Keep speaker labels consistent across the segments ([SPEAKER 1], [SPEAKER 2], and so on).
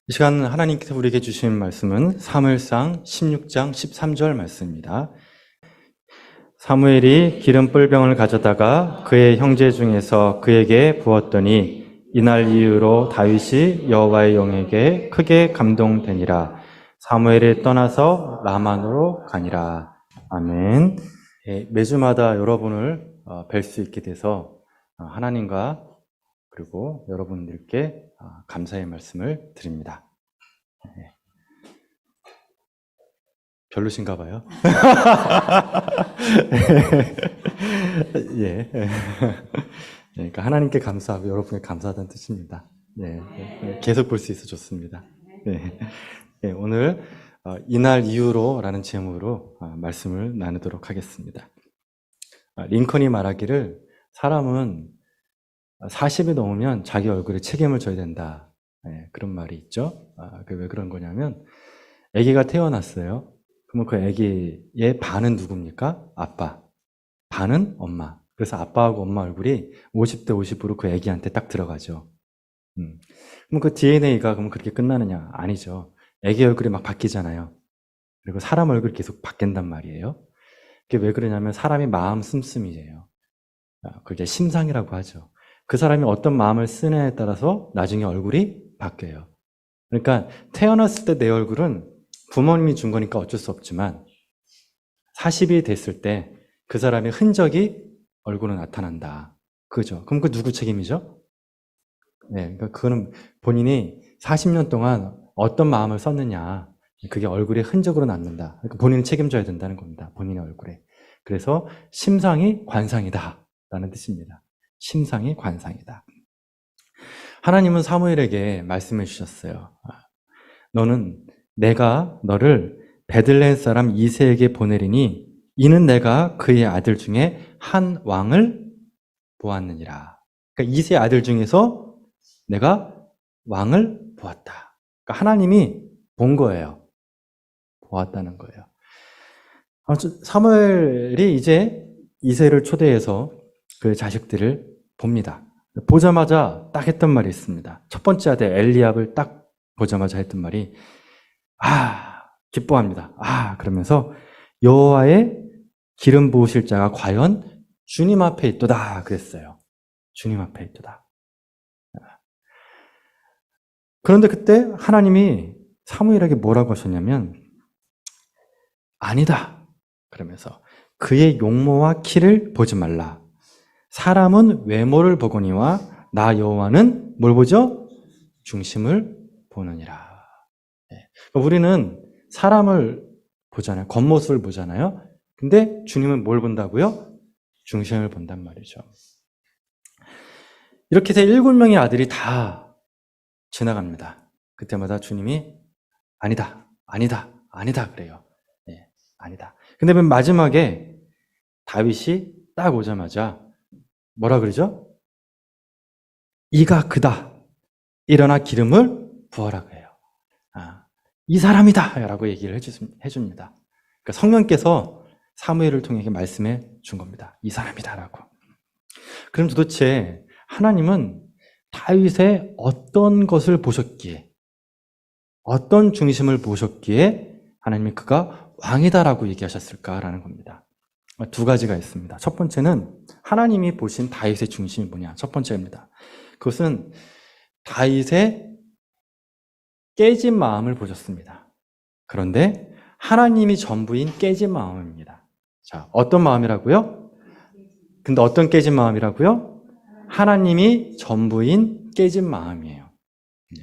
[SPEAKER 1] 이 시간 하나님께서 우리에게 주신 말씀은 사무엘상 16장 13절 말씀입니다. 사무엘이 기름 뿔병을 가져다가 그의 형제 중에서 그에게 부었더니 이날 이후로 다윗이 여호와의 영에게 크게 감동되니라. 사무엘이 떠나서 라만으로 가니라. 아멘. 매주마다 여러분을 뵐 수 있게 돼서 하나님과 그리고 여러분들께 감사의 말씀을 드립니다. 별로신가 봐요. 예. 그러니까 하나님께 감사하고 여러분께 감사하다는 뜻입니다. 계속 볼 수 있어 좋습니다. 오늘 이날 이후로라는 제목으로 말씀을 나누도록 하겠습니다. 링컨이 말하기를 사람은 40이 넘으면 자기 얼굴에 책임을 져야 된다. 그런 말이 있죠. 왜 그런 거냐면 아기가 태어났어요. 그러면 그 아기의 반은 누굽니까? 아빠. 반은 엄마. 그래서 아빠하고 엄마 얼굴이 50대 50으로 그 아기한테 딱 들어가죠. 그럼 그 DNA가 그럼 그렇게 끝나느냐? 아니죠. 아기 얼굴이 막 바뀌잖아요. 그리고 사람 얼굴이 계속 바뀐단 말이에요. 그게 왜 그러냐면 사람이 마음 씀씀이에요. 그게 심상이라고 하죠. 그 사람이 어떤 마음을 쓰느냐에 따라서 나중에 얼굴이 바뀌어요. 그러니까 태어났을 때 내 얼굴은 부모님이 준 거니까 어쩔 수 없지만 40이 됐을 때 그 사람의 흔적이 얼굴에 나타난다. 그죠? 그럼 그 누구 책임이죠? 그러니까 그거는 본인이 40년 동안 어떤 마음을 썼느냐. 그게 얼굴에 흔적으로 남는다. 그러니까 본인이 책임져야 된다는 겁니다. 본인의 얼굴에. 그래서 심상이 관상이다. 라는 뜻입니다. 심상이 관상이다. 하나님은 사무엘에게 말씀해 주셨어요. 너는 내가 너를 베들레헴 사람 이새에게 보내리니 이는 내가 그의 아들 중에 한 왕을 보았느니라. 그러니까 이새의 아들 중에서 내가 왕을 보았다. 그러니까 하나님이 본 거예요. 보았다는 거예요. 사무엘이 이제 이새를 초대해서 그 자식들을 봅니다. 보자마자 딱 했던 말이 있습니다. 첫 번째 아들 엘리압을 딱 보자마자 했던 말이 기뻐합니다. 그러면서 여호와의 기름 부으실 자가 과연 주님 앞에 있도다 그랬어요. 주님 앞에 있도다. 그런데 그때 하나님이 사무엘에게 뭐라고 하셨냐면 아니다. 그러면서 그의 용모와 키를 보지 말라. 사람은 외모를 보거니와 나 여호와는 뭘 보죠? 중심을 보느니라. 우리는 사람을 보잖아요. 겉모습을 보잖아요. 근데 주님은 뭘 본다고요? 중심을 본단 말이죠. 이렇게 해서 7명의 아들이 다 지나갑니다. 그때마다 주님이 아니다, 아니다, 아니다 그래요. 아니다. 근데 맨 마지막에 다윗이 딱 오자마자 뭐라 그러죠? 이가 그다. 일어나 기름을 부어라 그래요. 이 사람이다 라고 얘기를 해줍니다. 그러니까 성령께서 사무엘을 통해 말씀해 준 겁니다. 이 사람이다 라고. 그럼 도대체 하나님은 다윗의 어떤 것을 보셨기에, 어떤 중심을 보셨기에 하나님이 그가 왕이다라고 얘기하셨을까라는 겁니다. 두 가지가 있습니다. 첫 번째는 하나님이 보신 다윗의 중심이 뭐냐? 첫 번째입니다. 그것은 다윗의 깨진 마음을 보셨습니다. 그런데 하나님이 전부인 깨진 마음입니다. 자, 어떤 마음이라고요? 근데 어떤 깨진 마음이라고요? 하나님이 전부인 깨진 마음이에요.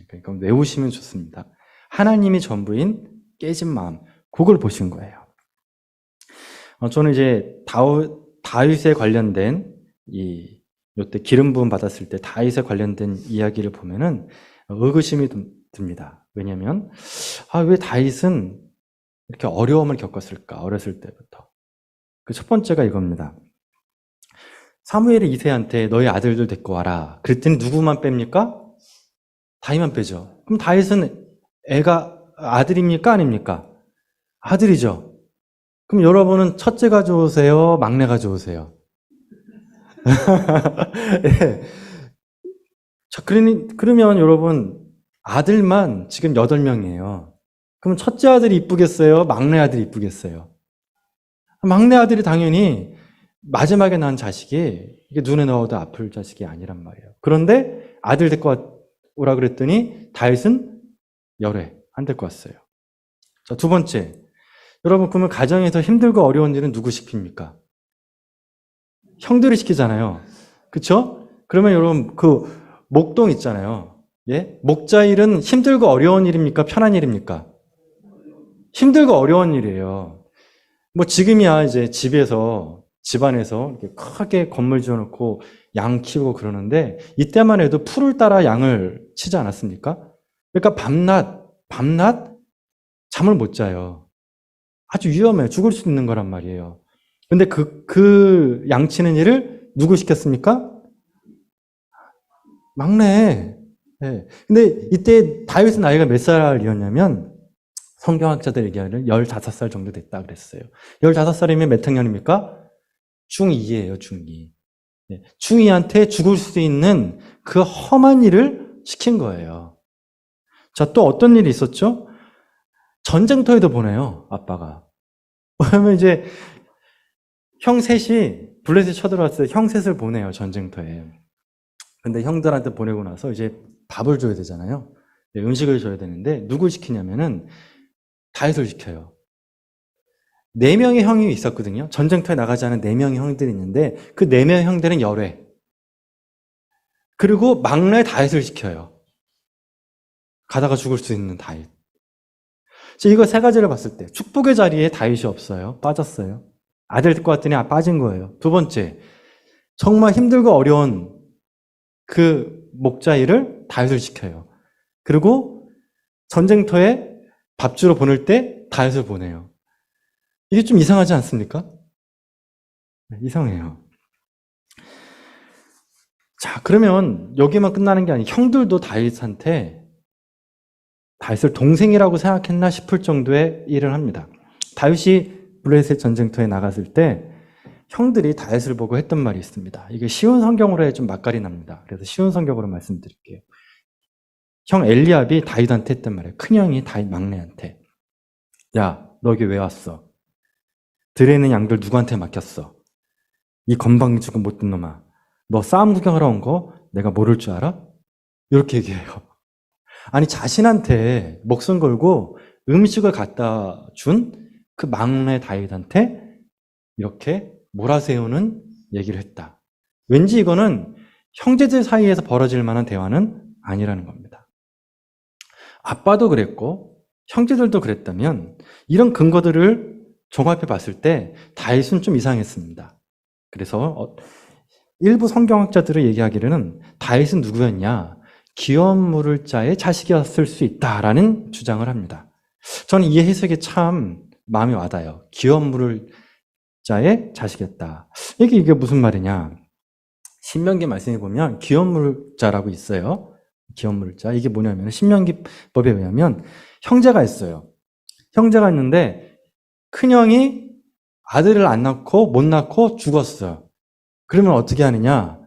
[SPEAKER 1] 그러니까 외우시면 좋습니다. 하나님이 전부인 깨진 마음, 그걸 보신 거예요. 저는 이제 다윗에 관련된 요때 기름 부음 받았을 때 다윗에 관련된 이야기를 보면은 의구심이 듭니다. 왜냐하면 왜 다윗은 이렇게 어려움을 겪었을까? 어렸을 때부터. 그 첫 번째가 이겁니다. 사무엘이 이새한테 너희 아들들 데리고 와라. 그랬더니 누구만 뺍니까? 다윗만 빼죠. 그럼 다윗은 애가 아들입니까? 아닙니까? 아들이죠. 그럼 여러분은 첫째가 좋으세요? 막내가 좋으세요? 자, 그러면 여러분 아들만 지금 8명이에요. 그럼 첫째 아들이 이쁘겠어요? 막내 아들이 이쁘겠어요? 막내 아들이 당연히 마지막에 낳은 자식이 이게 눈에 넣어도 아플 자식이 아니란 말이에요. 그런데 아들 데리고 오라 그랬더니 다윗은 열애 안 데리고 왔어요. 자, 두 번째. 여러분, 그러면 가정에서 힘들고 어려운 일은 누구 시킵니까? 형들이 시키잖아요. 그쵸? 그러면 여러분, 그 목동 있잖아요. 예? 목자일은 힘들고 어려운 일입니까? 편한 일입니까? 힘들고 어려운 일이에요. 뭐 지금이야 이제 집안에서 이렇게 크게 건물 지어놓고 양 키우고 그러는데 이때만 해도 풀을 따라 양을 치지 않았습니까? 그러니까 밤낮 잠을 못 자요. 아주 위험해요. 죽을 수 있는 거란 말이에요. 근데 그 양치는 일을 누구 시켰습니까? 막내. 네. 근데 이때 다윗의 나이가 몇 살이었냐면 성경학자들 얘기하는 15살 정도 됐다 그랬어요. 15살이면 몇 학년입니까? 중2예요, 중2. 네. 중2한테 죽을 수 있는 그 험한 일을 시킨 거예요. 자, 또 어떤 일이 있었죠? 전쟁터에도 보내요, 아빠가. 왜냐면 이제 형 셋이 블레셋 쳐들어왔을 때 형 셋을 보내요, 전쟁터에. 근데 형들한테 보내고 나서 이제 밥을 줘야 되잖아요. 음식을 줘야 되는데 누굴 시키냐면은 다윗을 시켜요. 4명의 형이 있었거든요. 전쟁터에 나가지 않은 4명의 형들이 있는데 그 4명의 형들은 열애. 그리고 막내 다윗을 시켜요. 가다가 죽을 수 있는 다윗. 이거 세 가지를 봤을 때 축복의 자리에 다윗이 없어요. 빠졌어요. 아들 데리고 왔더니 빠진 거예요. 두 번째, 정말 힘들고 어려운 그 목자 일을 다윗을 시켜요. 그리고 전쟁터에 밥 주러 보낼 때 다윗을 보내요. 이게 좀 이상하지 않습니까? 이상해요. 자, 그러면 여기만 끝나는 게 아니고 형들도 다윗을 동생이라고 생각했나 싶을 정도의 일을 합니다. 다윗이 블레셋 전쟁터에 나갔을 때 형들이 다윗을 보고 했던 말이 있습니다. 이게 쉬운 성경으로 해 좀 맛깔이 납니다. 그래서 쉬운 성경으로 말씀드릴게요. 형 엘리압이 다윗한테 했단 말이에요. 큰형이 다윗 막내한테. 야, 너 여기 왜 왔어? 들에 있는 양들 누구한테 맡겼어? 이 건방지 죽은 못된 놈아. 너 싸움 구경하러 온 거 내가 모를 줄 알아? 이렇게 얘기해요. 아니, 자신한테 목숨 걸고 음식을 갖다 준 그 막내 다윗한테 이렇게 몰아세우는 얘기를 했다. 왠지 이거는 형제들 사이에서 벌어질 만한 대화는 아니라는 겁니다. 아빠도 그랬고 형제들도 그랬다면 이런 근거들을 종합해 봤을 때 다윗은 좀 이상했습니다. 그래서 일부 성경학자들을 얘기하기로는 다윗은 누구였냐? 기업 물을 자의 자식이었을 수 있다라는 주장을 합니다. 저는 이 해석이 참 마음이 와닿아요. 기업 물을 자의 자식이었다. 이게 무슨 말이냐? 신명기 말씀에 보면 기업 물을 자라고 있어요. 기업 물을 자. 이게 뭐냐면 신명기법에 의하면 형제가 있어요. 형제가 있는데 큰형이 아들을 안 낳고 못 낳고 죽었어요. 그러면 어떻게 하느냐?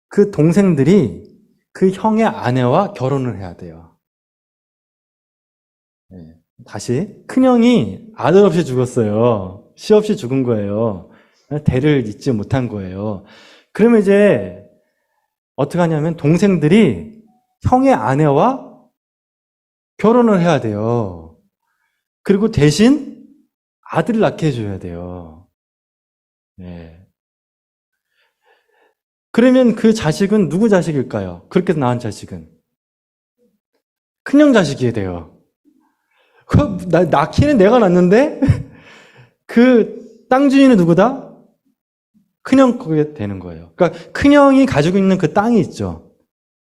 [SPEAKER 1] 그 동생들이 그 형의 아내와 결혼을 해야 돼요. 네. 다시 큰형이 아들 없이 죽었어요. 시 없이 죽은 거예요. 대를 잇지 못한 거예요. 그러면 이제 어떻게 하냐면 동생들이 형의 아내와 결혼을 해야 돼요. 그리고 대신 아들을 낳게 해줘야 돼요. 네. 그러면 그 자식은 누구 자식일까요? 그렇게 낳은 자식은 큰형 자식이 돼요. 낳기는 내가 낳는데 그 땅 주인은 누구다? 큰형 거게 되는 거예요. 그러니까 큰형이 가지고 있는 그 땅이 있죠.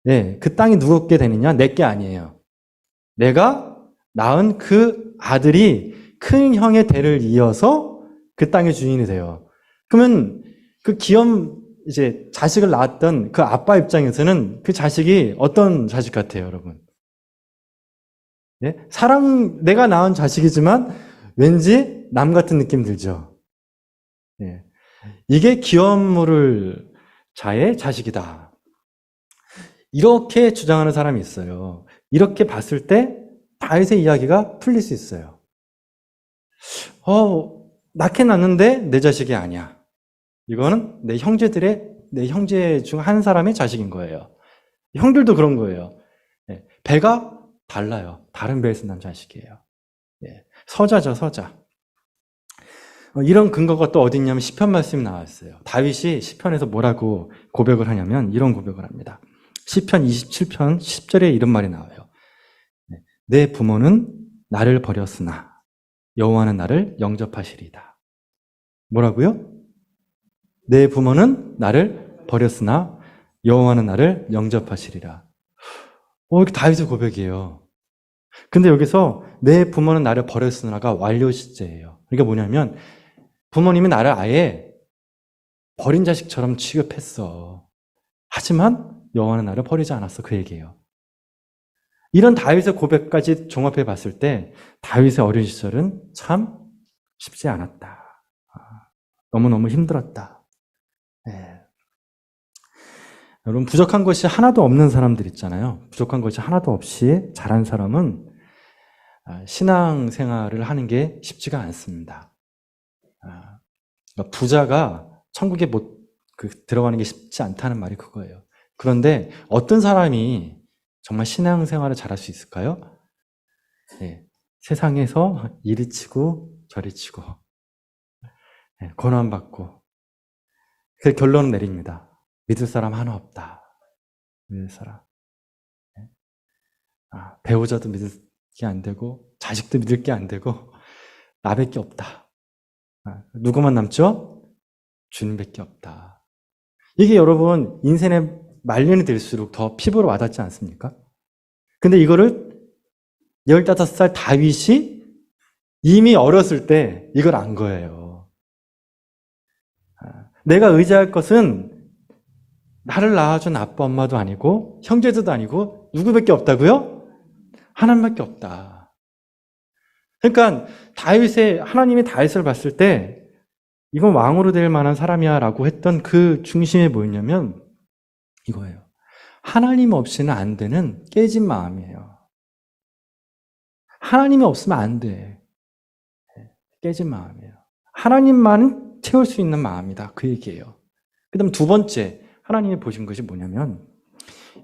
[SPEAKER 1] 네, 그 땅이 누구게 되느냐? 내게 아니에요. 내가 낳은 그 아들이 큰 형의 대를 이어서 그 땅의 주인이 돼요. 그러면 그 이제 자식을 낳았던 그 아빠 입장에서는 그 자식이 어떤 자식 같아요, 여러분? 네? 내가 낳은 자식이지만 왠지 남 같은 느낌 들죠. 네. 이게 기업 물을 자의 자식이다. 이렇게 주장하는 사람이 있어요. 이렇게 봤을 때 다윗의 이야기가 풀릴 수 있어요. 낳긴 낳는데 내 자식이 아니야. 이거는 내 형제 중 한 사람의 자식인 거예요. 형들도 그런 거예요. 배가 달라요. 다른 배에서 난 자식이에요. 서자죠, 서자. 이런 근거가 또 어디 있냐면 시편 말씀이 나왔어요. 다윗이 시편에서 뭐라고 고백을 하냐면 이런 고백을 합니다. 시편 27편 10절에 이런 말이 나와요. 내 부모는 나를 버렸으나 여호와는 나를 영접하시리이다. 뭐라고요? 내 부모는 나를 버렸으나 여호와는 나를 영접하시리라. 이게 다윗의 고백이에요. 근데 여기서 내 부모는 나를 버렸으나가 완료 시제예요. 그러니까 뭐냐면 부모님이 나를 아예 버린 자식처럼 취급했어. 하지만 여호와는 나를 버리지 않았어. 그 얘기예요. 이런 다윗의 고백까지 종합해 봤을 때 다윗의 어린 시절은 참 쉽지 않았다. 너무너무 힘들었다. 여러분, 부족한 것이 하나도 없는 사람들 있잖아요. 부족한 것이 하나도 없이 자란 사람은 신앙생활을 하는 게 쉽지가 않습니다. 그러니까 부자가 천국에 들어가는 게 쉽지 않다는 말이 그거예요. 그런데 어떤 사람이 정말 신앙생활을 잘할 수 있을까요? 세상에서 이리 치고 저리 치고 고난받고 그 결론을 내립니다. 믿을 사람 하나 없다. 믿을 사람. 배우자도 믿을 게 안 되고 자식도 믿을 게 안 되고 나밖에 없다. 누구만 남죠? 주님밖에 없다. 이게 여러분 인생의 말년이 될수록 더 피부로 와닿지 않습니까? 근데 이거를 15살 다윗이 이미 어렸을 때 이걸 안 거예요. 내가 의지할 것은 나를 낳아준 아빠 엄마도 아니고 형제들도 아니고 누구밖에 없다고요? 하나님밖에 없다. 그러니까 하나님이 다윗을 봤을 때 이건 왕으로 될 만한 사람이야 라고 했던 그 중심에 뭐였냐면 이거예요. 하나님 없이는 안 되는 깨진 마음이에요. 하나님이 없으면 안 돼. 깨진 마음이에요. 하나님만 채울 수 있는 마음이다. 그 얘기예요. 그 다음 두 번째, 하나님이 보신 것이 뭐냐면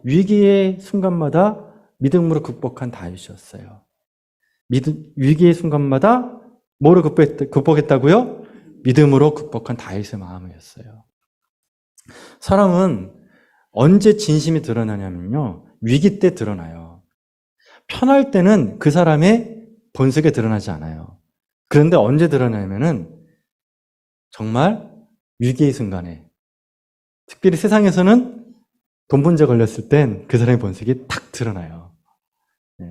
[SPEAKER 1] 위기의 순간마다 믿음으로 극복한 다윗이었어요. 위기의 순간마다 뭐로 극복했다고요? 믿음으로 극복한 다윗의 마음이었어요. 사람은 언제 진심이 드러나냐면요. 위기 때 드러나요. 편할 때는 그 사람의 본색에 드러나지 않아요. 그런데 언제 드러나냐면은 정말 위기의 순간에, 특별히 세상에서는 돈 문제 걸렸을 땐 그 사람의 본색이 탁 드러나요.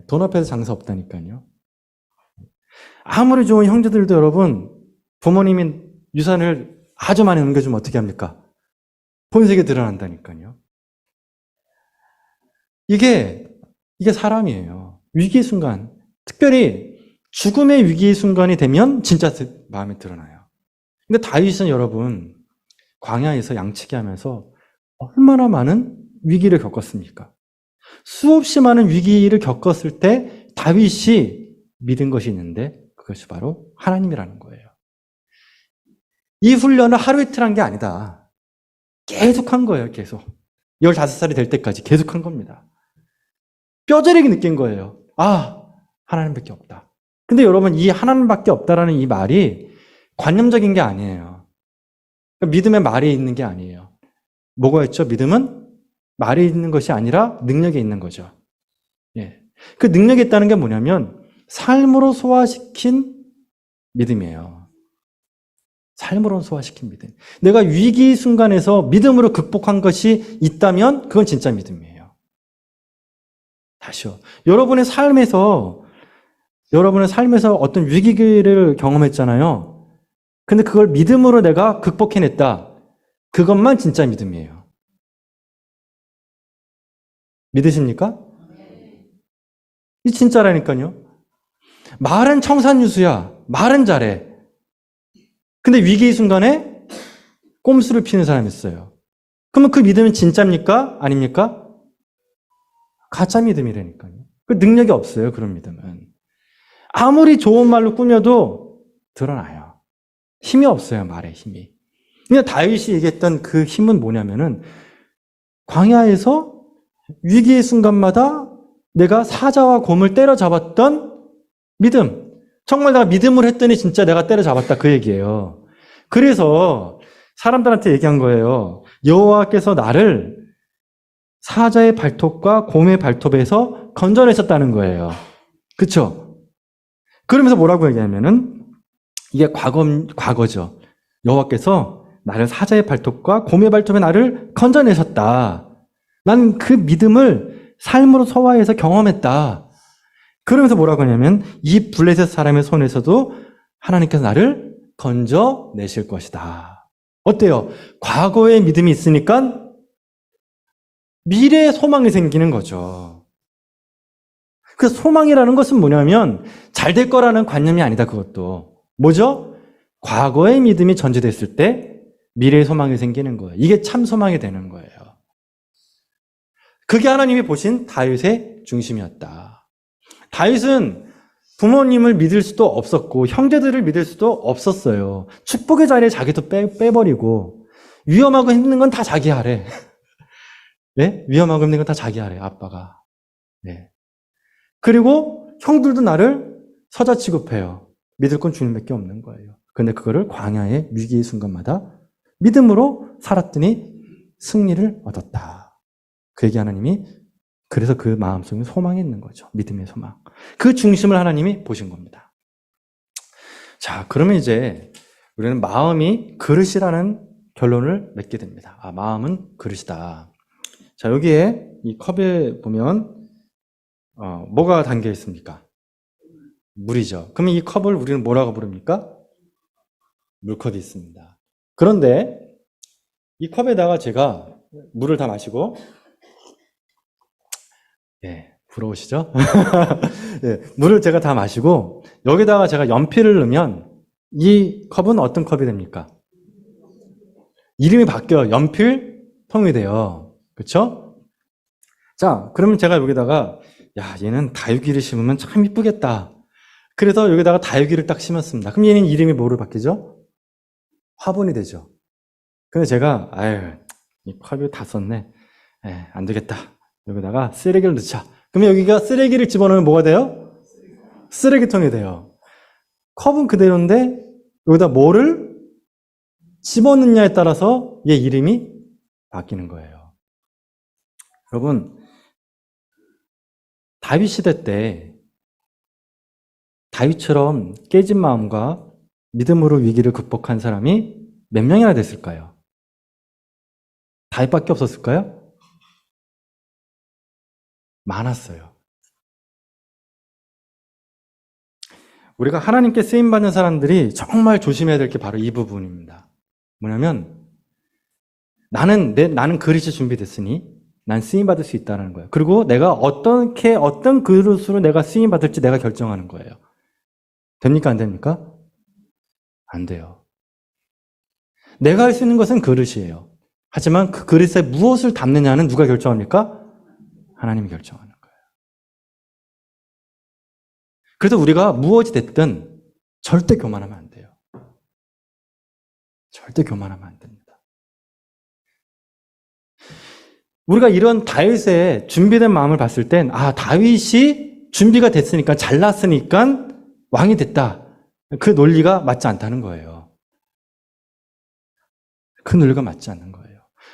[SPEAKER 1] 돈 앞에서 장사 없다니까요. 아무리 좋은 형제들도 여러분, 부모님이 유산을 아주 많이 넘겨주면 어떻게 합니까? 본색이 드러난다니까요. 이게 사람이에요. 위기의 순간, 특별히 죽음의 위기의 순간이 되면 진짜 마음이 드러나요. 근데 다윗은 여러분, 광야에서 양치기 하면서 얼마나 많은 위기를 겪었습니까? 수없이 많은 위기를 겪었을 때 다윗이 믿은 것이 있는데 그것이 바로 하나님이라는 거예요. 이 훈련을 하루 이틀 한 게 아니다. 계속 한 거예요, 계속. 15살이 될 때까지 계속 한 겁니다. 뼈저리게 느낀 거예요. 하나님밖에 없다. 근데 여러분, 이 하나님밖에 없다라는 이 말이 관념적인 게 아니에요. 믿음의 말이 있는 게 아니에요. 뭐가 있죠? 믿음은 말이 있는 것이 아니라 능력이 있는 거죠. 그 능력이 있다는 게 뭐냐면 삶으로 소화시킨 믿음이에요. 삶으로 소화시킨 믿음. 내가 위기 순간에서 믿음으로 극복한 것이 있다면 그건 진짜 믿음이에요. 다시요. 여러분의 삶에서 어떤 위기를 경험했잖아요. 근데 그걸 믿음으로 내가 극복해냈다. 그것만 진짜 믿음이에요. 믿으십니까? 이 진짜라니까요. 말은 청산유수야. 말은 잘해. 근데 위기의 순간에 꼼수를 피는 사람이 있어요. 그러면 그 믿음은 진짜입니까? 아닙니까? 가짜 믿음이라니까요. 그 능력이 없어요, 그런 믿음은. 아무리 좋은 말로 꾸며도 드러나요. 힘이 없어요, 말에 힘이. 그냥 다윗이 얘기했던 그 힘은 뭐냐면은 광야에서 위기의 순간마다 내가 사자와 곰을 때려잡았던 믿음. 정말 내가 믿음을 했더니 진짜 내가 때려잡았다 그 얘기예요. 그래서 사람들한테 얘기한 거예요. 여호와께서 나를 사자의 발톱과 곰의 발톱에서 건져내셨다는 거예요. 그렇죠? 그러면서 뭐라고 얘기하면은 이게 과거죠. 여호와께서 나를 사자의 발톱과 곰의 발톱에 나를 건져내셨다. 난 그 믿음을 삶으로 소화해서 경험했다. 그러면서 뭐라고 하냐면 이 블레셋 사람의 손에서도 하나님께서 나를 건져내실 것이다. 어때요? 과거의 믿음이 있으니까 미래의 소망이 생기는 거죠. 그 소망이라는 것은 뭐냐면 잘 될 거라는 관념이 아니다, 그것도. 뭐죠? 과거의 믿음이 전제됐을 때 미래의 소망이 생기는 거예요. 이게 참 소망이 되는 거예요. 그게 하나님이 보신 다윗의 중심이었다. 다윗은 부모님을 믿을 수도 없었고 형제들을 믿을 수도 없었어요. 축복의 자리에 자기도 빼버리고 위험하고 힘든 건 다 자기 하래. 네? 위험하고 힘든 건 다 자기 하래, 아빠가. 네. 그리고 형들도 나를 서자 취급해요. 믿을 건 주님밖에 없는 거예요. 근데 그거를 광야의 위기의 순간마다 믿음으로 살았더니 승리를 얻었다. 그 얘기 하나님이 그래서 그 마음속에 소망이 있는 거죠. 믿음의 소망. 그 중심을 하나님이 보신 겁니다. 자, 그러면 이제 우리는 마음이 그릇이라는 결론을 맺게 됩니다. 아, 마음은 그릇이다. 자, 여기에 이 컵에 보면 뭐가 담겨 있습니까? 물이죠. 그러면 이 컵을 우리는 뭐라고 부릅니까? 물컵이 있습니다. 그런데 이 컵에다가 제가 물을 다 마시고, 부러우시죠? 물을 제가 다 마시고 여기다가 제가 연필을 넣으면 이 컵은 어떤 컵이 됩니까? 이름이 바뀌어요. 연필통이 돼요. 그렇죠? 자, 그러면 제가 여기다가 얘는 다육이를 심으면 참 이쁘겠다. 그래서 여기다가 다육이를 딱 심었습니다. 그럼 얘는 이름이 뭐로 바뀌죠? 화분이 되죠. 근데 제가 이 컵이 다 썼네. 안 되겠다. 여기다가 쓰레기를 넣자. 그러면 여기가 쓰레기를 집어넣으면 뭐가 돼요? 쓰레기통이 돼요. 컵은 그대로인데 여기다 뭐를 집어넣느냐에 따라서 얘 이름이 바뀌는 거예요. 여러분, 다윗 시대 때 다윗처럼 깨진 마음과 믿음으로 위기를 극복한 사람이 몇 명이나 됐을까요? 다윗밖에 없었을까요? 많았어요. 우리가 하나님께 쓰임받는 사람들이 정말 조심해야 될 게 바로 이 부분입니다. 뭐냐면 나는 그릇이 준비됐으니 난 쓰임받을 수 있다는 거예요. 그리고 내가 어떤 그릇으로 내가 쓰임받을지 내가 결정하는 거예요. 됩니까? 안 됩니까? 안 돼요. 내가 할 수 있는 것은 그릇이에요. 하지만 그 그릇에 무엇을 담느냐는 누가 결정합니까? 하나님이 결정하는 거예요. 그래서 우리가 무엇이 됐든 절대 교만하면 안 돼요. 절대 교만하면 안 됩니다. 우리가 이런 다윗의 준비된 마음을 봤을 땐 다윗이 준비가 됐으니까 잘났으니까 왕이 됐다. 그 논리가 맞지 않다는 거예요. 그 논리가 맞지 않는 거예요.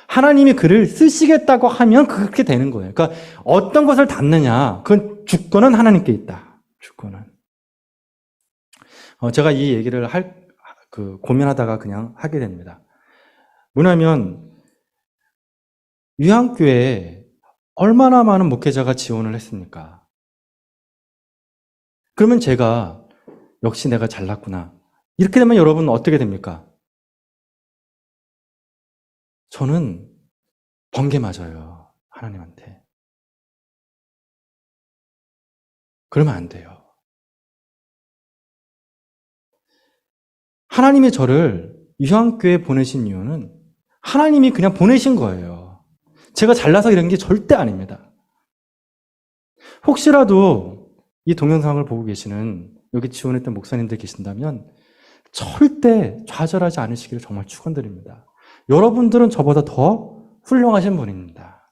[SPEAKER 1] 하나님이 그를 쓰시겠다고 하면 그렇게 되는 거예요. 그러니까 어떤 것을 담느냐, 그 주권은 하나님께 있다. 주권은. 제가 이 얘기를 고민하다가 그냥 하게 됩니다. 뭐냐면 유한교회에 얼마나 많은 목회자가 지원을 했습니까? 그러면 제가 역시 내가 잘났구나. 이렇게 되면 여러분 어떻게 됩니까? 저는 번개 맞아요. 하나님한테. 그러면 안 돼요. 하나님이 저를 유한교회에 보내신 이유는 하나님이 그냥 보내신 거예요. 제가 잘나서 이런 게 절대 아닙니다. 혹시라도 이 동영상을 보고 계시는 여기 지원했던 목사님들 계신다면 절대 좌절하지 않으시기를 정말 축원드립니다. 여러분들은 저보다 더 훌륭하신 분입니다.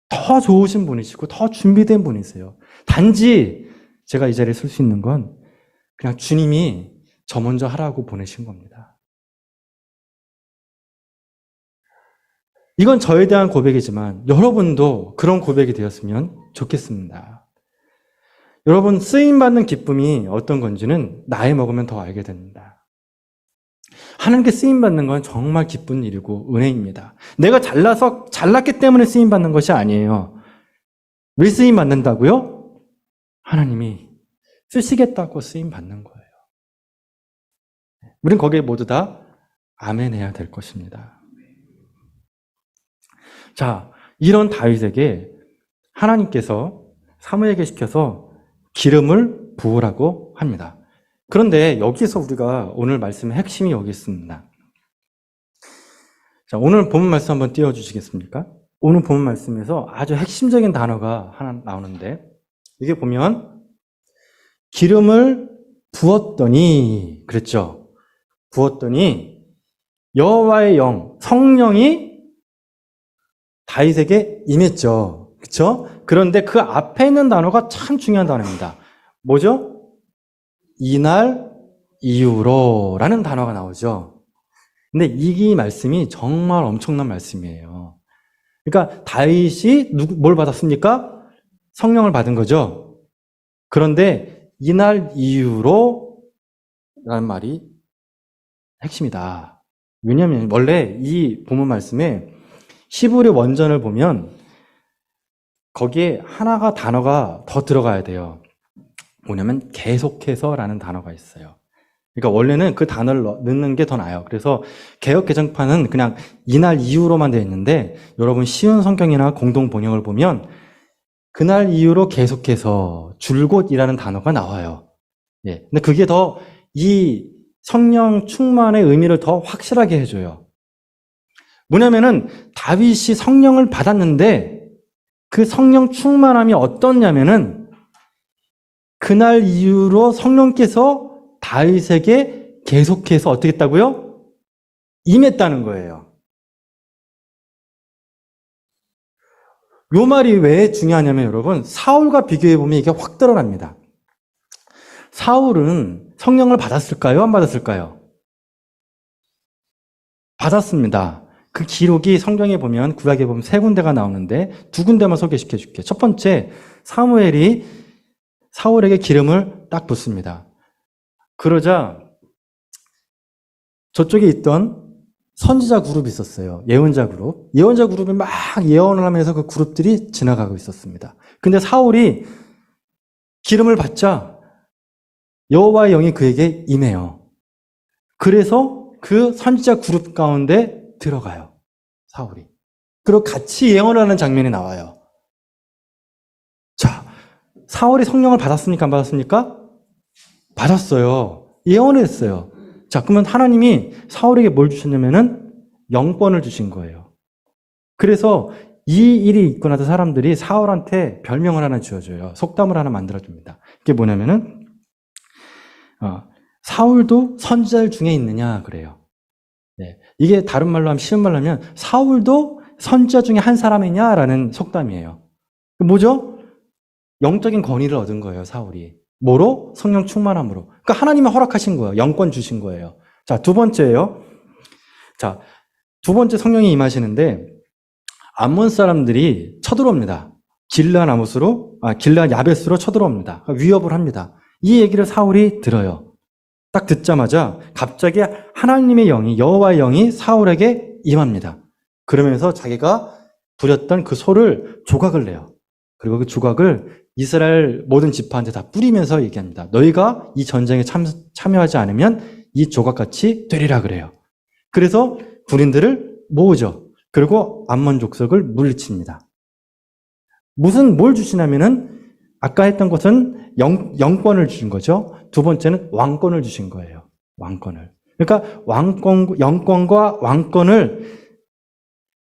[SPEAKER 1] 더 좋으신 분이시고 더 준비된 분이세요. 단지 제가 이 자리에 설 수 있는 건 그냥 주님이 저 먼저 하라고 보내신 겁니다. 이건 저에 대한 고백이지만 여러분도 그런 고백이 되었으면 좋겠습니다. 여러분, 쓰임받는 기쁨이 어떤 건지는 나이 먹으면 더 알게 됩니다. 하나님께 쓰임받는 건 정말 기쁜 일이고 은혜입니다. 내가 잘났기 때문에 쓰임받는 것이 아니에요. 왜 쓰임받는다고요? 하나님이 쓰시겠다고 쓰임받는 거예요. 우린 거기에 모두 다 아멘 해야 될 것입니다. 자, 이런 다윗에게 하나님께서 사무엘에게 시켜서 기름을 부으라고 합니다. 그런데 여기서 우리가 오늘 말씀의 핵심이 여기 있습니다. 자, 오늘 본문 말씀 한번 띄워주시겠습니까? 오늘 본문 말씀에서 아주 핵심적인 단어가 하나 나오는데 이게 보면 기름을 부었더니 그랬죠. 부었더니 여호와의 영, 성령이 다윗에게 임했죠. 그렇죠? 그런데 그 앞에 있는 단어가 참 중요한 단어입니다. 뭐죠? 이날 이후로라는 단어가 나오죠. 근데 이 말씀이 정말 엄청난 말씀이에요. 그러니까 다윗이 뭘 받았습니까? 성령을 받은 거죠. 그런데 이날 이후로 라는 말이 핵심이다. 왜냐하면 원래 이 본문 말씀에 히브리 원전을 보면 거기에 단어가 더 들어가야 돼요. 뭐냐면 계속해서라는 단어가 있어요. 그러니까 원래는 그 단어를 넣는 게 더 나아요. 그래서 개역 개정판은 그냥 이날 이후로만 되어 있는데 여러분 쉬운 성경이나 공동 번역을 보면 그날 이후로 계속해서 줄곧이라는 단어가 나와요. 예. 근데 그게 더 이 성령 충만의 의미를 더 확실하게 해줘요. 뭐냐면은 다윗이 성령을 받았는데 그 성령 충만함이 어떻냐면은 그날 이후로 성령께서 다윗에게 계속해서 어떻게 했다고요? 임했다는 거예요. 요 말이 왜 중요하냐면 여러분 사울과 비교해보면 이게 확 드러납니다. 사울은 성령을 받았을까요? 안 받았을까요? 받았습니다. 그 기록이 성경에 보면 구약에 보면 3군데가 나오는데 2군데만 소개시켜 줄게요. 첫 번째 사무엘이 사울에게 기름을 딱 붓습니다. 그러자 저쪽에 있던 선지자 그룹이 있었어요. 예언자 그룹. 예언자 그룹이 막 예언을 하면서 그 그룹들이 지나가고 있었습니다. 근데 사울이 기름을 받자 여호와의 영이 그에게 임해요. 그래서 그 선지자 그룹 가운데 들어가요. 사울이. 그리고 같이 예언을 하는 장면이 나와요. 자, 사울이 성령을 받았습니까? 안 받았습니까? 받았어요. 예언을 했어요. 자, 그러면 하나님이 사울에게 뭘 주셨냐면은 영권을 주신 거예요. 그래서 이 일이 있고 나서 사람들이 사울한테 별명을 하나 지어줘요. 속담을 하나 만들어줍니다. 이게 뭐냐면은 사울도 선지자 중에 있느냐 그래요. 네. 이게 다른 말로 하면 쉬운 말로 하면 사울도 선지자 중에 한 사람이냐라는 속담이에요. 뭐죠? 영적인 권위를 얻은 거예요, 사울이. 뭐로? 성령 충만함으로. 그러니까 하나님이 허락하신 거예요. 영권 주신 거예요. 자, 두 번째예요. 자, 두 번째 성령이 임하시는데 암몬 사람들이 쳐들어옵니다. 길르앗 야베스로 쳐들어옵니다. 위협을 합니다. 이 얘기를 사울이 들어요. 딱 듣자마자 갑자기 하나님의 영이 여호와의 영이 사울에게 임합니다. 그러면서 자기가 부렸던 그 소를 조각을 내요. 그리고 그 조각을 이스라엘 모든 지파한테 다 뿌리면서 얘기합니다. 너희가 이 전쟁에 참여하지 않으면 이 조각같이 되리라 그래요. 그래서 군인들을 모으죠. 그리고 암몬 족속을 물리칩니다. 뭘 주시냐면은 아까 했던 것은 영권을 주신 거죠. 두 번째는 왕권을 주신 거예요. 왕권을. 그러니까 영권과 왕권을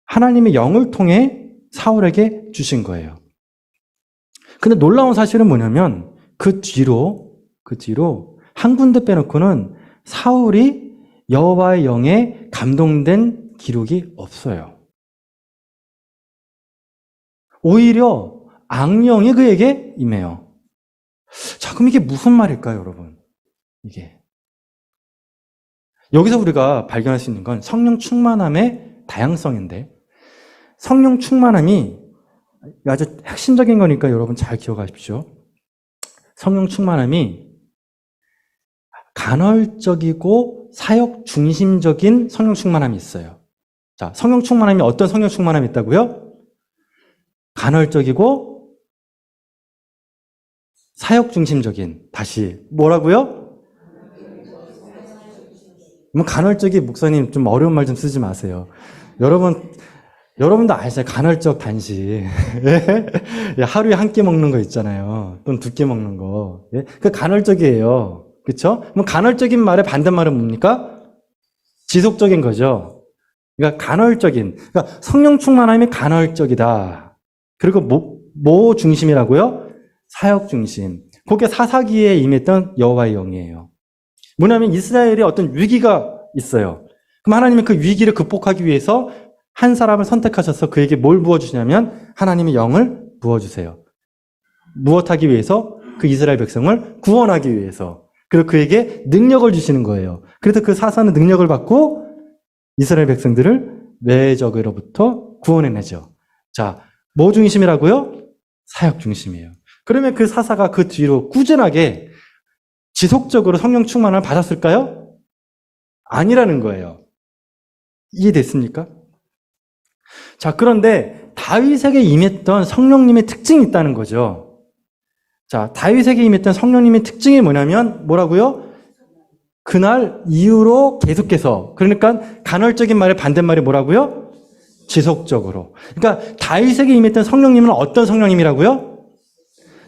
[SPEAKER 1] 하나님의 영을 통해 사울에게 주신 거예요. 근데 놀라운 사실은 뭐냐면 그 뒤로 한 군데 빼놓고는 사울이 여호와의 영에 감동된 기록이 없어요. 오히려 악령이 그에게 임해요. 자, 그럼 이게 무슨 말일까요, 여러분? 이게. 여기서 우리가 발견할 수 있는 건 성령 충만함의 다양성인데, 성령 충만함이 아주 핵심적인 거니까 여러분 잘 기억하십시오. 성령 충만함이 간헐적이고 사역 중심적인 성령 충만함이 있어요. 자, 성령 충만함이 어떤 성령 충만함이 있다고요? 간헐적이고 사역 중심적인. 다시 뭐라고요? 뭐 간헐적이 목사님 좀 어려운 말 좀 쓰지 마세요. 여러분도 아시잖아요. 간헐적 단식. 예? 하루에 한 끼 먹는 거 있잖아요. 또는 두 끼 먹는 거. 예? 그 간헐적이에요. 그렇죠? 그럼 간헐적인 말의 반대말은 뭡니까? 지속적인 거죠. 그러니까 간헐적인. 그러니까 성령 충만함이 간헐적이다. 그리고 뭐 중심이라고요? 사역 중심. 그게 사사기에 임했던 여호와의 영이에요. 뭐냐면 이스라엘에 어떤 위기가 있어요. 그럼 하나님은 그 위기를 극복하기 위해서 한 사람을 선택하셔서 그에게 뭘 부어주시냐면 하나님의 영을 부어주세요. 무엇하기 위해서? 그 이스라엘 백성을 구원하기 위해서. 그리고 그에게 능력을 주시는 거예요. 그래서 그 사사는 능력을 받고 이스라엘 백성들을 외적으로부터 구원해내죠. 자, 뭐 중심이라고요? 사역 중심이에요. 그러면 그 사사가 그 뒤로 꾸준하게 지속적으로 성령 충만을 받았을까요? 아니라는 거예요. 이해됐습니까? 자, 그런데 다윗에게 임했던 성령님의 특징이 있다는 거죠. 자, 다윗에게 임했던 성령님의 특징이 뭐냐면 뭐라고요? 그날 이후로 계속해서, 그러니까 간헐적인 말의 반대말이 뭐라고요? 지속적으로. 그러니까 다윗에게 임했던 성령님은 어떤 성령님이라고요?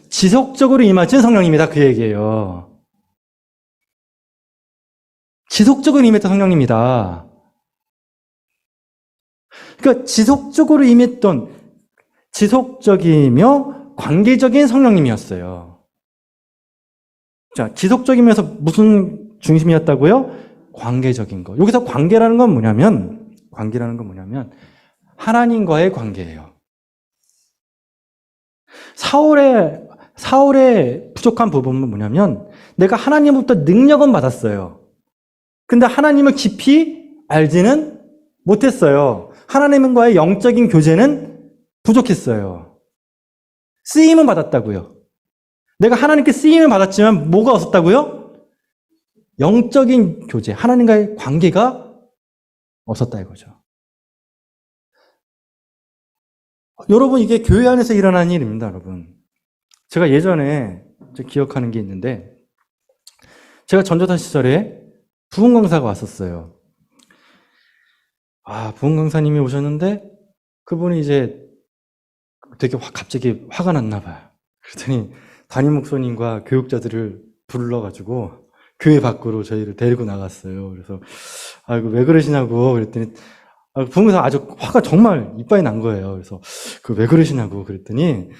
[SPEAKER 1] 지속적으로 임하신 성령님이다, 그 얘기예요. 지속적으로 임했던 성령님이다. 그러니까 지속적으로 임했던, 지속적이며 관계적인 성령님이었어요. 자, 지속적이면서 무슨 중심이었다고요? 관계적인 거. 여기서 관계라는 건 뭐냐면 하나님과의 관계예요. 사울의 부족한 부분은 뭐냐면 내가 하나님부터 능력은 받았어요. 근데 하나님을 깊이 알지는 못했어요. 하나님과의 영적인 교제는 부족했어요. 쓰임은 받았다고요. 내가 하나님께 쓰임을 받았지만 뭐가 없었다고요? 영적인 교제, 하나님과의 관계가 없었다 이거죠. 여러분, 이게 교회 안에서 일어나는 일입니다, 여러분. 제가 예전에 기억하는 게 있는데, 제가 전도사 시절에 부흥 강사가 왔었어요. 부흥 강사님이 오셨는데, 그분이 이제 되게 갑자기 화가 났나 봐요. 그랬더니 담임 목사님과 교육자들을 불러가지고 교회 밖으로 저희를 데리고 나갔어요. 그래서 이거 왜 그러시냐고 그랬더니 부흥 강사 아주 화가 정말 이빨이 난 거예요. 그래서 그 왜 그러시냐고 그랬더니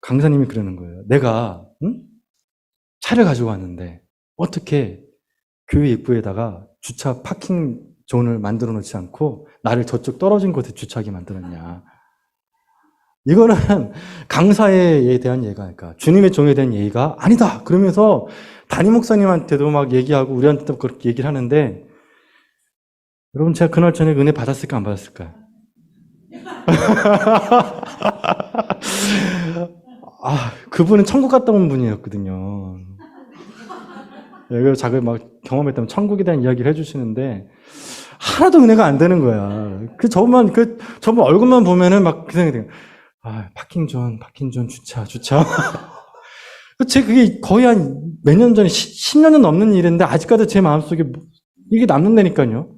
[SPEAKER 1] 강사님이 그러는 거예요. 내가 차를 가지고 왔는데 어떻게 교회 입구에다가 주차 파킹 존을 만들어 놓지 않고 나를 저쪽 떨어진 곳에 주차하게 만들었냐. 이거는 강사에 대한 예가, 그러니까 주님의 종에 대한 예의가 아니다. 그러면서 담임 목사님한테도 막 얘기하고 우리한테도 그렇게 얘기를 하는데, 여러분, 제가 그날 저녁에 은혜 받았을까 안 받았을까요? 그분은 천국 갔다 온 분이었거든요. 그래서 자기 막 경험했다면 천국에 대한 이야기를 해주시는데 하나도 은혜가 안 되는 거야. 저분 얼굴만 보면은 막 그 생각이 돼요. 파킹존 주차. 그게 거의 한 몇 년 전에 10년은 넘는 일인데 아직까지 제 마음속에 이게 남는다니까요.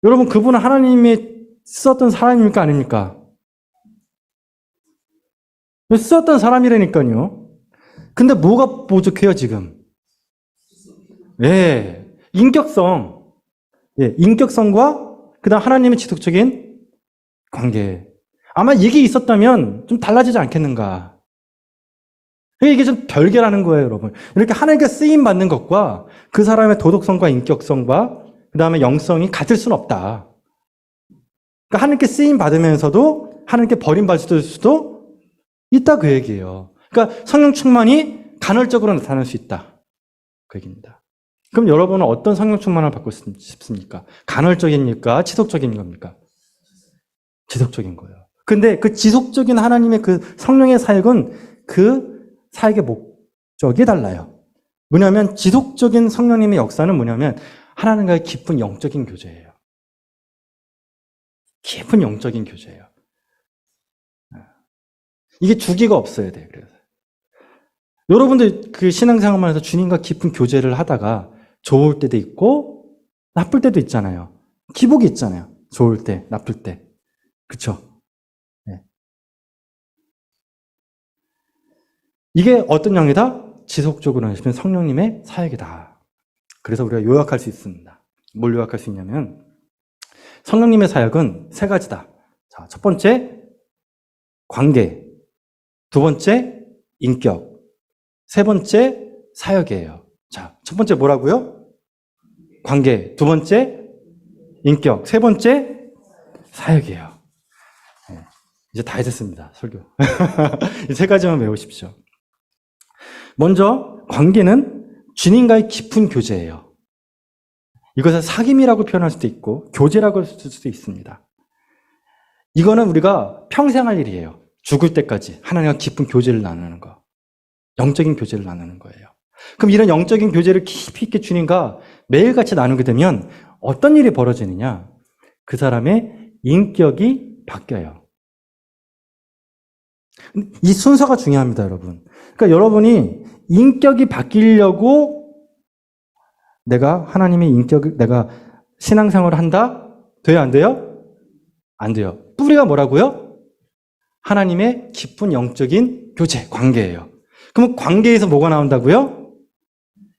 [SPEAKER 1] 여러분, 그분은 하나님이 쓰었던 사람입니까 아닙니까? 쓰었던 사람이라니까요. 근데 뭐가 부족해요 지금? 인격성. 인격성과 그다음 하나님의 지속적인 관계. 아마 이게 있었다면 좀 달라지지 않겠는가. 이게 좀 별개라는 거예요, 여러분. 이렇게 하나님께 쓰임 받는 것과 그 사람의 도덕성과 인격성과 그 다음에 영성이 같을 수는 없다. 그러니까 하나님께 쓰임 받으면서도 하나님께 버림받을 수도 있다 그 얘기예요. 그러니까 성령 충만이 간헐적으로 나타날 수 있다. 그 얘기입니다. 그럼 여러분은 어떤 성령 충만을 받고 싶습니까? 간헐적입니까? 지속적인 겁니까? 지속적인 거예요. 근데 그 지속적인 하나님의 그 성령의 사역은 그 사역의 목적이 달라요. 뭐냐면 지속적인 성령님의 역사는 뭐냐면 하나님과의 깊은 영적인 교제예요. 깊은 영적인 교제예요. 이게 주기가 없어야 돼요. 그래서 여러분들 그 신앙생활만 해서 주님과 깊은 교제를 하다가 좋을 때도 있고 나쁠 때도 있잖아요. 기복이 있잖아요. 좋을 때, 나쁠 때. 그쵸? 네. 이게 어떤 영이다? 지속적으로 하시면 성령님의 사역이다. 그래서 우리가 요약할 수 있습니다. 뭘 요약할 수 있냐면 성령님의 사역은 세 가지다. 자, 첫 번째 관계, 두 번째 인격, 세 번째 사역이에요. 자, 첫 번째 뭐라고요? 관계, 두 번째 인격, 세 번째 사역이에요. 네, 이제 다 해줬습니다. 설교. 이 세 가지만 외우십시오. 먼저 관계는 주님과의 깊은 교제예요. 이것을 사귐이라고 표현할 수도 있고 교제라고 쓸 수도 있습니다. 이거는 우리가 평생 할 일이에요. 죽을 때까지 하나님과 깊은 교제를 나누는 거. 영적인 교제를 나누는 거예요. 그럼 이런 영적인 교제를 깊이 있게 주님과 매일같이 나누게 되면 어떤 일이 벌어지느냐? 그 사람의 인격이 바뀌어요. 이 순서가 중요합니다, 여러분. 그러니까 여러분이 인격이 바뀌려고 내가 하나님의 인격을, 내가 신앙생활을 한다? 돼요, 안 돼요? 안 돼요. 뿌리가 뭐라고요? 하나님의 깊은 영적인 교제, 관계예요. 그럼 관계에서 뭐가 나온다고요?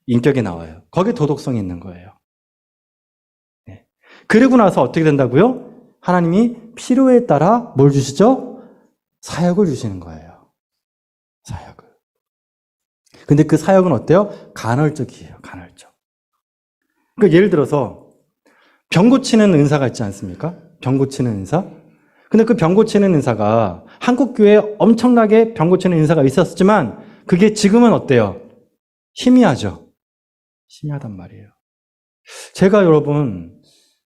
[SPEAKER 1] 인격이 나와요. 거기에 도덕성이 있는 거예요. 네. 그리고 나서 어떻게 된다고요? 하나님이 필요에 따라 뭘 주시죠? 사역을 주시는 거예요. 사역을. 근데 그 사역은 어때요? 간헐적이에요. 간헐적. 그러니까 예를 들어서 병 고치는 은사가 있지 않습니까? 병 고치는 은사. 근데 그 병 고치는 은사가 한국 교회에 엄청나게 병 고치는 은사가 있었지만 그게 지금은 어때요? 희미하죠. 희미하단 말이에요. 제가 여러분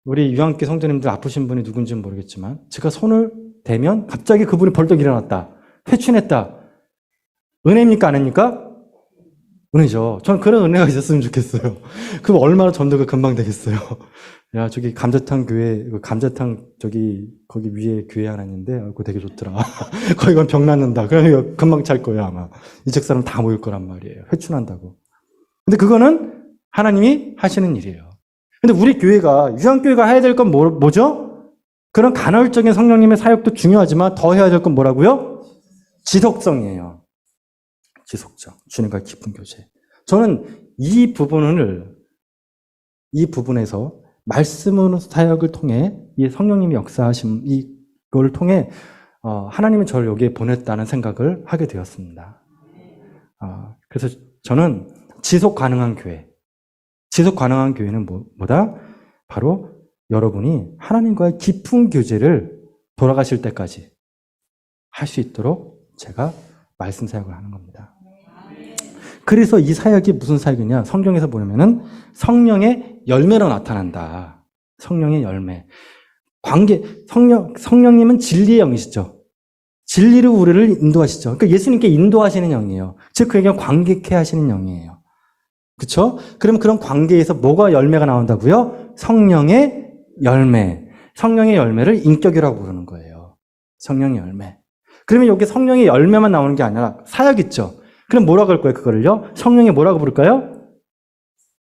[SPEAKER 1] 우리 유한기 성도님들 아프신 분이 누군지는 모르겠지만 제가 손을 대면 갑자기 그분이 벌떡 일어났다. 회춘했다. 은혜입니까? 아닙니까? 은혜죠. 전 그런 은혜가 있었으면 좋겠어요. 그럼 얼마나 전도가 금방 되겠어요. 야, 저기 감자탕 교회, 감자탕 거기 위에 교회 하나 있는데, 그거 되게 좋더라. 거기 가면 병 낫는다. 그러면 금방 찰 거예요, 아마. 이쪽 사람 다 모일 거란 말이에요. 회춘한다고. 근데 그거는 하나님이 하시는 일이에요. 근데 우리 교회가, 유한교회가 해야 될 건 뭐죠? 그런 간헐적인 성령님의 사역도 중요하지만 더 해야 될 건 뭐라고요? 지속성이에요. 지속적. 주님과 깊은 교제. 저는 이 부분에서 말씀으로 사역을 통해 이 성령님이 역사하신 이걸 통해 하나님은 저를 여기에 보냈다는 생각을 하게 되었습니다. 그래서 저는 지속 가능한 교회는 뭐다? 바로 여러분이 하나님과의 깊은 교제를 돌아가실 때까지 할 수 있도록 제가 말씀 사역을 하는 겁니다. 그래서 이 사역이 무슨 사역이냐? 성경에서 보면은 성령의 열매로 나타난다. 성령의 열매. 성령님은 진리의 영이시죠. 진리로 우리를 인도하시죠. 그러니까 예수님께 인도하시는 영이에요. 즉, 그에게 관계케 하시는 영이에요. 그쵸? 그럼 그런 관계에서 뭐가 열매가 나온다고요? 성령의 열매. 성령의 열매를 인격이라고 부르는 거예요. 성령의 열매. 그러면 여기 성령의 열매만 나오는 게 아니라 사역 있죠? 그럼 뭐라고 할 거예요, 그거를요? 성령의 뭐라고 부를까요?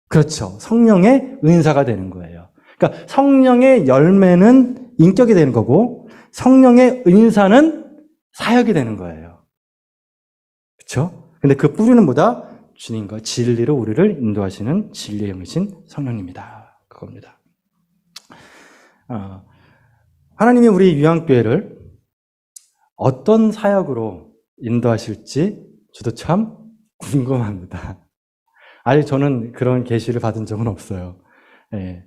[SPEAKER 1] 그렇죠. 성령의 은사가 되는 거예요. 그러니까 성령의 열매는 인격이 되는 거고, 성령의 은사는 사역이 되는 거예요. 그렇죠? 근데 그 뿌리는 뭐다? 주님과 진리로 우리를 인도하시는 진리의 영이신 성령님이다. 그겁니다. 하나님이 우리 유한교회를 어떤 사역으로 인도하실지 저도 참 궁금합니다. 아직 저는 그런 계시를 받은 적은 없어요. 예,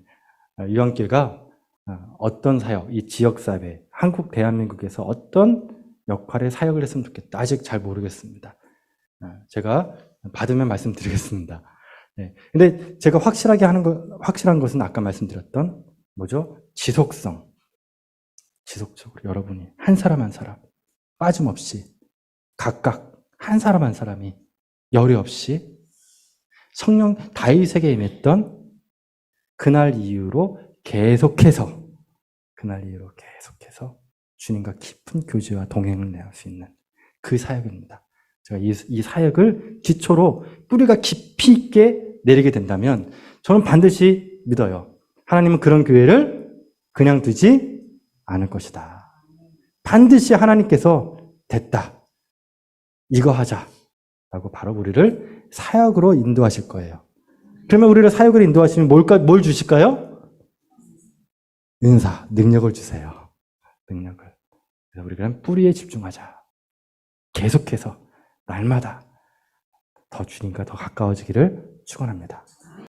[SPEAKER 1] 유한길가 어떤 사역, 이 지역사회, 한국 대한민국에서 어떤 역할의 사역을 했으면 좋겠다. 아직 잘 모르겠습니다. 제가 받으면 말씀드리겠습니다. 네. 근데 제가 확실한 것은 아까 말씀드렸던 뭐죠? 지속성. 지속적으로 여러분이 한 사람 한 사람 빠짐없이 각각 한 사람 한 사람이 열의 없이 성령 다윗에게 임했던 그날 이후로 계속해서 주님과 깊은 교제와 동행을 할 수 있는 그 사역입니다. 제가 이 사역을 기초로 뿌리가 깊이 있게 내리게 된다면 저는 반드시 믿어요. 하나님은 그런 교회를 그냥 두지 않을 것이다. 반드시 하나님께서 됐다. 이거 하자. 라고 바로 우리를 사역으로 인도하실 거예요. 그러면 우리를 사역으로 인도하시면 뭘 주실까요? 은사, 능력을 주세요. 능력을. 그래서 우리가 뿌리에 집중하자. 계속해서 날마다 더 주님과 더 가까워지기를 축원합니다.